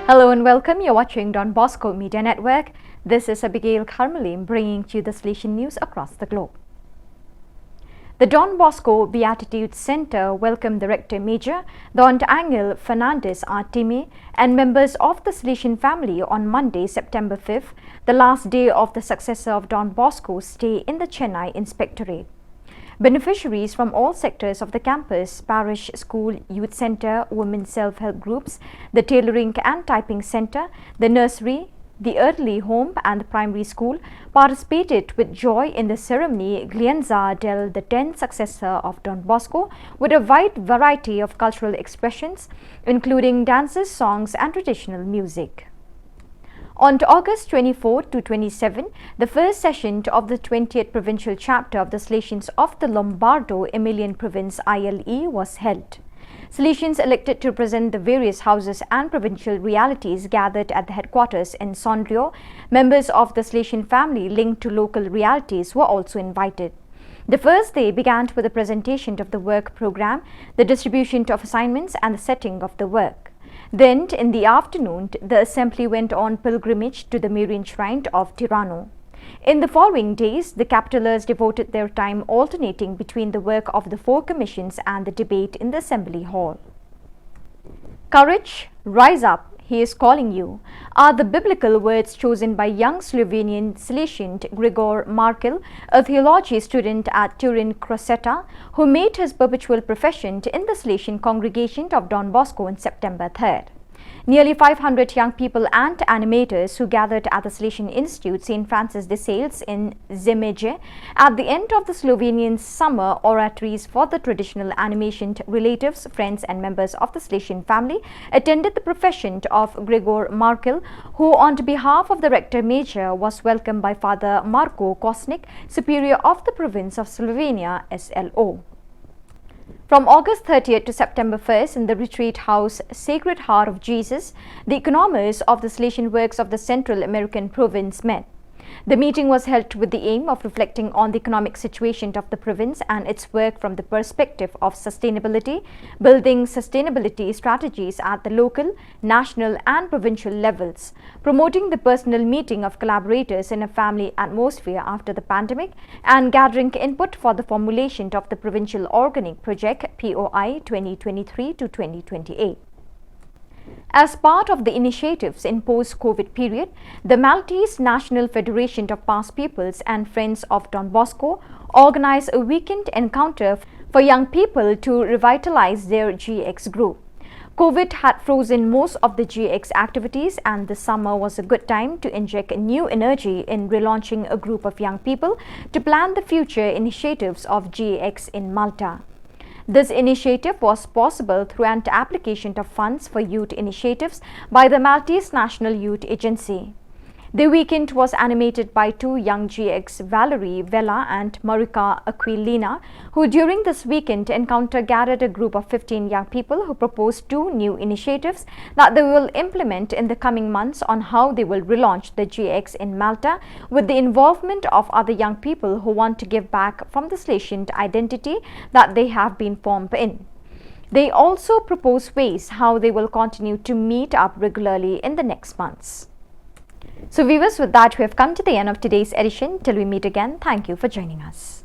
Hello and welcome. You're watching Don Bosco Media Network. This is Abigail Carmelim bringing to you the Salesian news across the globe. The Don Bosco Beatitude Center welcomed the Rector Major, Don Angel Fernandez Artime, and members of the Salesian family on Monday, September 5th, the last day of the successor of Don Bosco's stay in the Chennai Inspectorate. Beneficiaries from all sectors of the campus, parish, school, youth center, women's self-help groups, the tailoring and typing center, the nursery, the early home and the primary school participated with joy in the ceremony Glienza del the 10th successor of Don Bosco with a wide variety of cultural expressions, including dances, songs and traditional music. On August 24 to 27, the first session of the 20th Provincial Chapter of the Salesians of the Lombardo-Emilian Province ILE was held. Salesians elected to represent the various houses and provincial realities gathered at the headquarters in Sondrio. Members of the Salesian family linked to local realities were also invited. The first day began with the presentation of the work program, the distribution of assignments and the setting of the work. Then, in the afternoon, the assembly went on pilgrimage to the Marian Shrine of Tirano. In the following days, the capitalers devoted their time alternating between the work of the four commissions and the debate in the assembly hall. Courage, rise up, he is calling you, are the biblical words chosen by young Slovenian Salesian Gregor Markel, a theology student at Turin Crosetta, who made his perpetual profession in the Salesian congregation of Don Bosco on September 3rd. Nearly 500 young people and animators who gathered at the Salesian Institute St. Francis de Sales in Zemeje at the end of the Slovenian summer oratories for the traditional animation relatives, friends and members of the Salesian family attended the profession of Gregor Markel, who on behalf of the Rector Major was welcomed by Father Marko Kosnik, Superior of the Province of Slovenia SLO. From August 30th to September 1st in the retreat house Sacred Heart of Jesus, the economists of the Salesian works of the Central American province met. The meeting was held with the aim of reflecting on the economic situation of the province and its work from the perspective of sustainability, building sustainability strategies at the local, national and provincial levels, promoting the personal meeting of collaborators in a family atmosphere after the pandemic, and gathering input for the formulation of the Provincial Organic Project POI 2023 to 2028. As part of the initiatives in post-COVID period, the Maltese National Federation of Past Pupils and Friends of Don Bosco organized a weekend encounter for young people to revitalize their GX group. COVID had frozen most of the GX activities, and the summer was a good time to inject new energy in relaunching a group of young people to plan the future initiatives of GX in Malta. This initiative was possible through an application of funds for youth initiatives by the Maltese National Youth Agency. The weekend was animated by two young GX, Valerie Vela and Marika Aquilina, who during this weekend encounter gathered a group of 15 young people who proposed two new initiatives that they will implement in the coming months on how they will relaunch the GX in Malta with the involvement of other young people who want to give back from the Salesian identity that they have been formed in. They also propose ways how they will continue to meet up regularly in the next months. So viewers, with that we have come to the end of today's edition. Till we meet again, thank you for joining us.